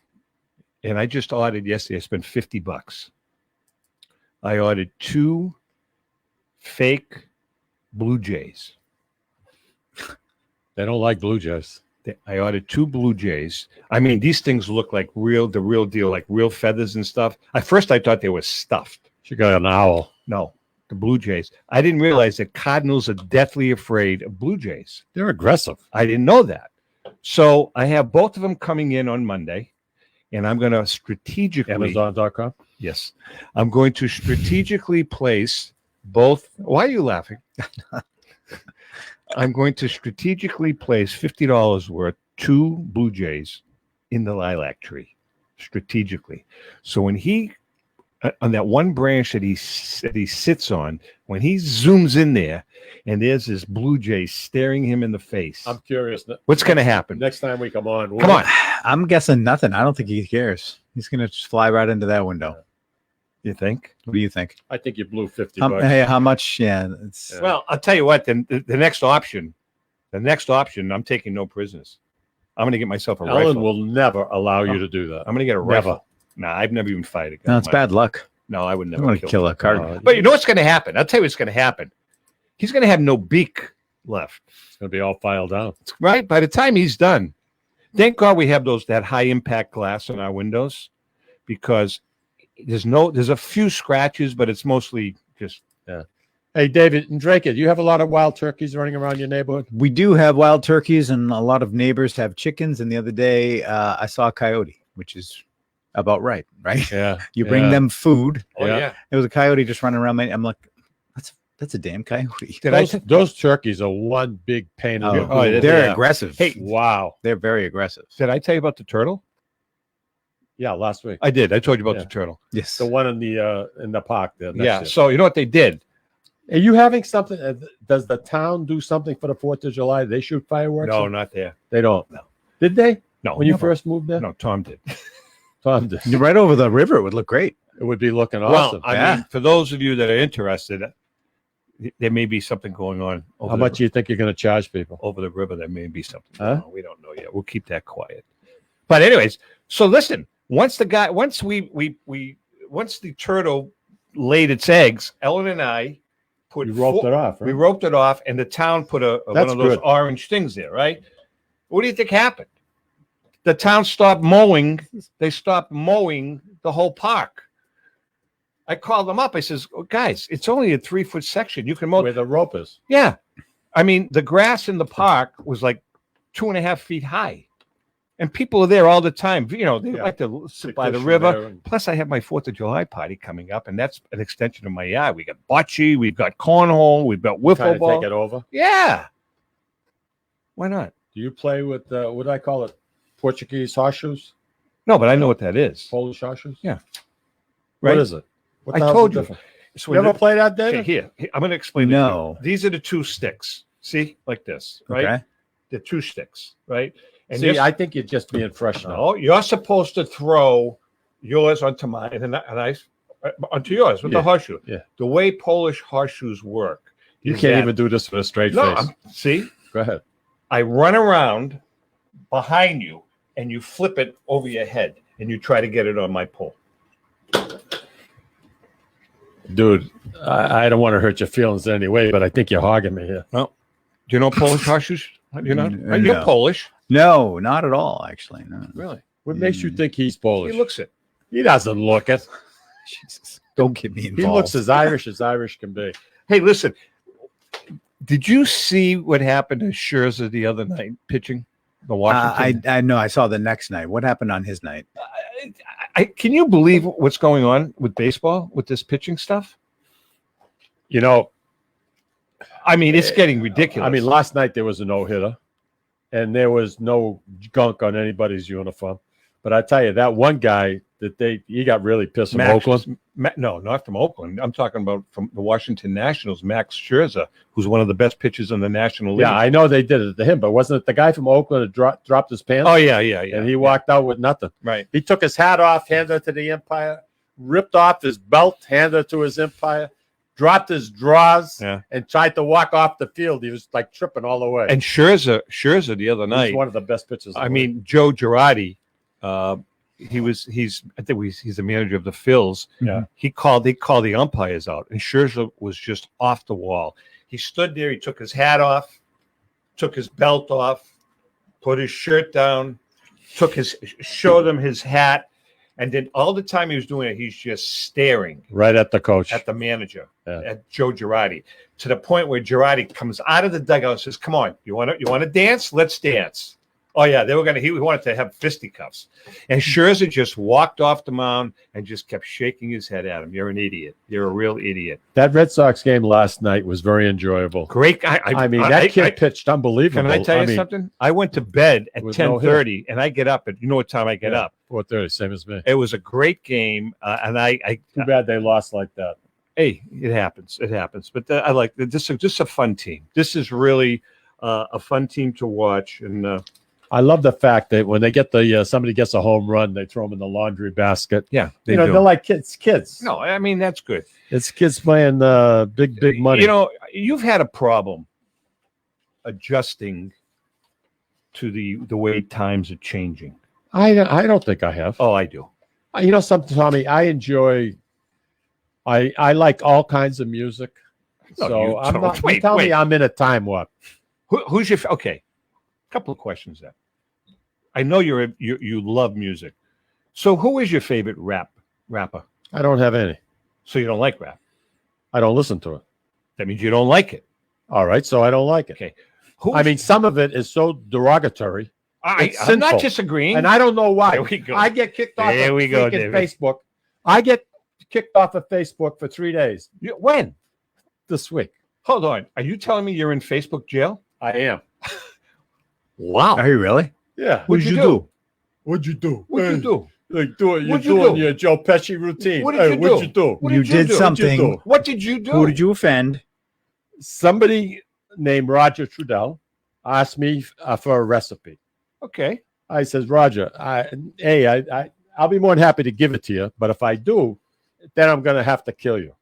and I just ordered yesterday. I spent $50. I ordered 2 fake Blue Jays. They don't like Blue Jays. I ordered 2 Blue Jays. I mean, these things look like the real deal, like real feathers and stuff. At first, I thought they were stuffed. She got an owl. No, the Blue Jays. I didn't realize that cardinals are deathly afraid of Blue Jays. They're aggressive. I didn't know that. So I have both of them coming in on Monday, and I'm going to strategically. Amazon.com. Yes, I'm going to strategically place both. Why are you laughing? I'm going to strategically place $50 worth 2 Blue Jays in the lilac tree, strategically. So when he, on that one branch that he sits on, when he zooms in there, and there's this Blue Jay staring him in the face, I'm curious. what's going to happen? Next time we come on. Come on. I'm guessing nothing. I don't think he cares. He's going to just fly right into that window. You think? What do you think? I think you blew 50 How, bucks. hey, how much? Yeah. It's, Well, I'll tell you what. Then the next option, I'm taking no prisoners. I'm going to get myself a Ellen rifle. will never allow you to do that. I'm going to get a Never. rifle. Nah, I've never even fired a gun. no, it's bad luck. No, I would I never want to kill a cardinal. But you know what's going to happen? I'll tell you what's going to happen. He's going to have no beak left, It's going to be all filed down. right? By the time he's done. Thank God we have that high impact glass on our windows, because there's a few scratches, but it's mostly just. Hey, David and Drake, do you have a lot of wild turkeys running around your neighborhood? We do have wild turkeys, and a lot of neighbors have chickens. And the other day, I saw a coyote, which is about right? Yeah. You bring them food. Oh yeah. There was a coyote just running around. I'm like, that's a damn coyote. Those turkeys are one big pain in the They're yeah. aggressive. Hey, wow. They're very aggressive. Did I tell you about the turtle? Yeah, last week. I did. I told you about Yeah. the turtle. Yes. The one in the park there. next Yeah. year. So you know what they did? Are you having something? Does the town do something for the 4th of July? They shoot fireworks? No, not there. They don't. No. Did they? No. When you never. first moved there? No, Tom did. Tom did. You're right over the river. It would look great. It would be looking Well, awesome. I mean, for those of you that are interested, there may be something going on. How much do you think you're going to charge people? Over the river? There may be something. Huh? Going on. We don't know yet. We'll keep that quiet. But anyways, so listen. Once the turtle laid its eggs, Ellen and I put You roped it off, right? We roped it off, and the town put one That's of those good. orange things there, right? What do you think happened? The town stopped mowing. They stopped mowing the whole park. I called them up. I says, oh, guys, it's only a 3-foot section. You can mow. Where the rope is. Yeah. I mean, the grass in the park was like 2.5 feet high. And people are there all the time. You know, they like to sit by the fishing river. there and- Plus, I have my 4th of July party coming up, and that's an extension of my yard. We got bocce, we've got cornhole, we've got Kind wiffle of ball. take it over. Yeah. Why not? Do you play with, what do I call it? Portuguese horseshoes? No, but I know what that is. Polish horseshoes? Yeah. What Right? is it? What I the hell's told the you. difference? So You ever when play that, Okay, David? here, I'm going to explain. it to No. you. These are the 2 sticks. See, like this, right? Okay. The 2 sticks, right? See, you're- I think you're just being fresh now. No, you're supposed to throw yours onto mine and I onto yours with Yeah, the horseshoe. yeah. The way Polish horseshoes work. You is can't that- even do this with a straight No, face. see, Go ahead. I run around behind you and you flip it over your head and you try to get it on my pole. Dude, I don't want to hurt your feelings in any way, but I think you're hogging me here. Well, do you know Polish horseshoes? You know, No. you're Polish. No, not at all, actually. No. Really? What makes you think he's Polish? He looks it. He doesn't look it. Jesus. Don't get me involved. He looks as Irish can be. Hey, listen. Did you see what happened to Scherzer the other night pitching the Washington? I know. I saw the next night. What happened on his night? Can you believe what's going on with baseball with this pitching stuff? You know, I mean, it's getting ridiculous. I mean, last night there was a no-hitter, and there was no gunk on anybody's uniform. But I tell you, that one guy he got really pissed from Oakland. No, not from Oakland. I'm talking about from the Washington Nationals, Max Scherzer, who's one of the best pitchers in the National League. Yeah, I know they did it to him, but wasn't it the guy from Oakland that dropped his pants? Oh, yeah. And he walked out with nothing. Right. He took his hat off, handed it to the umpire, ripped off his belt, handed it to his umpire, dropped his drawers, and tried to walk off the field. He was like tripping all the way. And Scherzer the other night, he's one of the best pitchers. I mean, Joe Girardi, he's the manager of the Phils. Yeah. They called the umpires out, and Scherzer was just off the wall. He stood there, he took his hat off, took his belt off, put his shirt down, showed them his hat, and then all the time he was doing it, he's just staring right at the coach, at the manager, at Joe Girardi, to the point where Girardi comes out of the dugout and says, "Come on, you want to dance? Let's dance." Oh yeah, he wanted to have fisticuffs, and Scherzer just walked off the mound and just kept shaking his head at him. You're an idiot. You're a real idiot. That Red Sox game last night was very enjoyable. Great. I mean, that kid pitched unbelievable. Can I tell you something? I went to bed at 10:30, and I get up at what time I get up? 4:30, same as me. It was a great game, and I too bad they lost like that. Hey, it happens. It happens. But I like this. Just a fun team. This is really a fun team to watch, and. I love the fact that when they get somebody gets a home run, they throw them in the laundry basket. Yeah, they're like kids. No, I mean that's good. It's kids playing big money. You know, you've had a problem adjusting to the way times are changing. I don't think I have. Oh, I do. You know something, Tommy? I enjoy. I like all kinds of music. No, so I'm not. Tell me, I'm in a time warp. Who's your okay? Couple of questions then. I know you love music. So who is your favorite rapper? I don't have any. So you don't like rap? I don't listen to it. That means you don't like it. All right, so I don't like it. Okay. I mean, some of it is so derogatory. I'm not disagreeing. And I don't know why. There we go. I get kicked off There of we go, freaking David. Facebook. I get kicked off of Facebook for 3 days. When? This week. Hold on. Are you telling me you're in Facebook jail? I am. Wow. Are you really? Yeah. What'd you do? What'd you do? What'd you do? Like you're What'd you doing do? your Joe Pesci routine. What did you What'd do? you do? What You did you did do? something. What did you do? Who did you offend? Somebody named Roger Trudell asked me for a recipe. Okay. I says, Roger, I'll be more than happy to give it to you, but if I do, then I'm going to have to kill you.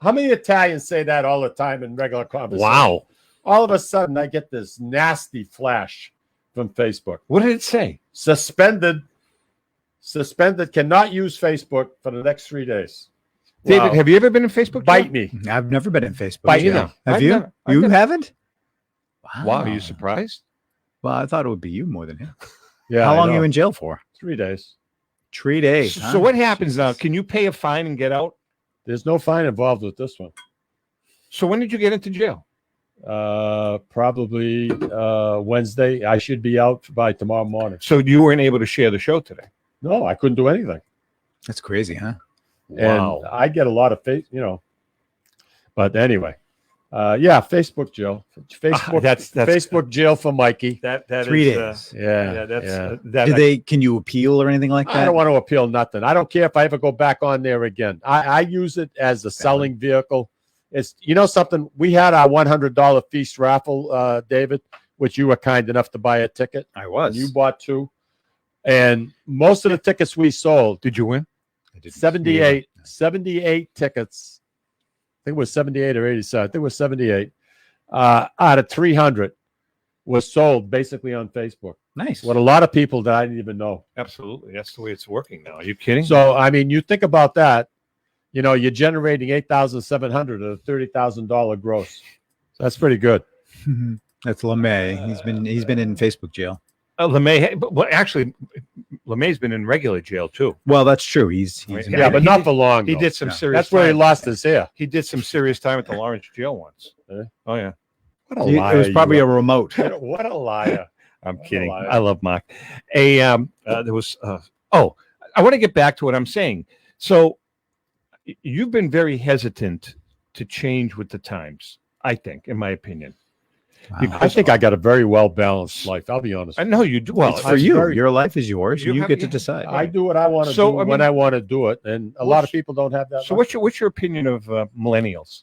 How many Italians say that all the time in regular conversation? Wow. All of a sudden, I get this nasty flash from Facebook. What did it say? Suspended, cannot use Facebook for the next 3 days. David, Wow. have you ever been in Facebook jail? Bite me. I've never been in Facebook. Bite me. jail. I've Have you? never- I've You never- haven't? Wow. Are you surprised? Well, I thought it would be you more than him. Yeah. How I long are know. you in jail for? 3 days. 3 days. So what happens now? Can you pay a fine and get out? There's no fine involved with this one. So when did you get into jail? Probably Wednesday. I should be out by tomorrow morning. So you weren't able to share the show today? No, I couldn't do anything. That's crazy, huh? Wow. And I get a lot of but anyway, Facebook jail. Facebook. That's Facebook jail for Mikey. That 3 is, days. That's Can you appeal or anything like that? I don't want to appeal nothing. I don't care if I ever go back on there again. I use it as a selling vehicle. It's something. We had our $100 feast raffle, David, which you were kind enough to buy a ticket. I was. You bought 2, and most of the tickets we sold. Did you win? I didn't. 78 tickets. I think it was 78 or 87. I think it was 78 out of 300 was sold basically on Facebook. Nice. What a lot of people that I didn't even know. Absolutely. That's the way it's working now. Are you kidding? So, I mean, you think about that, you're generating $8,700 at a $30,000 gross. That's pretty good. That's LeMay. He's been in Facebook jail. LeMay, well, actually, LeMay's been in regular jail too. Well, that's true. He's Yeah, but not for long. He though. did some serious. That's where he time. lost his hair. He did some serious time at the Lawrence jail once. Oh yeah. What a It liar! was probably you a remote. are. What a liar! I'm What a kidding. liar. I love Mark. There was. I want to get back to what I'm saying. So, you've been very hesitant to change with the times. I think, in my opinion. I think I got a very well balanced life. I'll be honest. I know you do. Well, It's for you. Your life is yours. You get to decide. I do what I want to So, do I mean- when I want to do it, and a lot of people don't have that. So, what's your opinion of millennials?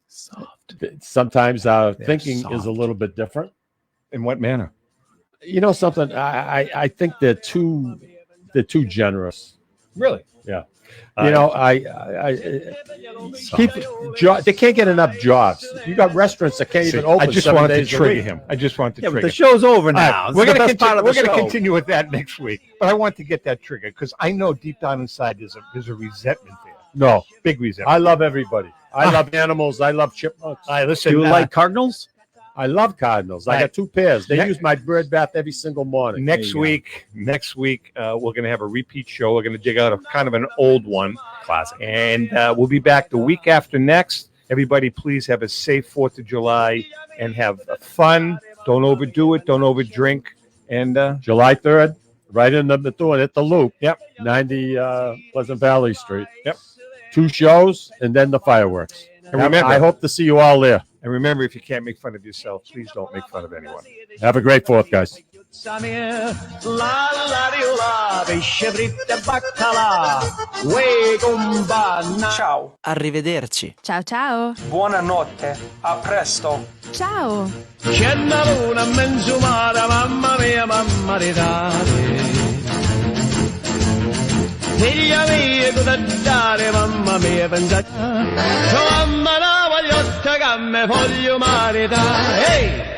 Soft. Sometimes thinking is a little bit different. In what manner? You know something? I think they're too generous. Really? Yeah. You know, people they can't get enough jobs. You got restaurants that can't even open. I just 7 wanted to days a trigger week. him. I just wanted to Yeah, but trigger. the show's over All now. right, we're This is going the to best part of the show. continue with that next week, but I want to get that trigger because I know deep down inside there's a resentment there. No, Big resentment. I love everybody. I love animals. I love chipmunks. All right, listen. Do you like cardinals? I love cardinals. I got 2 pairs. They use my bird bath every single morning. Next week, we're going to have a repeat show. We're going to dig out a kind of an old one. Classic. And we'll be back the week after next. Everybody, please have a safe 4th of July and have fun. Don't overdo it. Don't overdrink. And July 3rd, right in the Methuen at the Loop. Yep. 90 Pleasant Valley Street. Yep. 2 shows and then the fireworks. And remember, I hope to see you all there. And remember, if you can't make fun of yourself, please don't make fun of anyone. Have a great 4th, guys. Ciao. Arrivederci. Ciao ciao. Buonanotte. A presto. Ciao. C'è una luna menzumata, mamma mia, mamma di dare. Figlia mia, cosa dare, mamma mia, pensate. Mamma la voglio, che me voglio maritare. Ehi!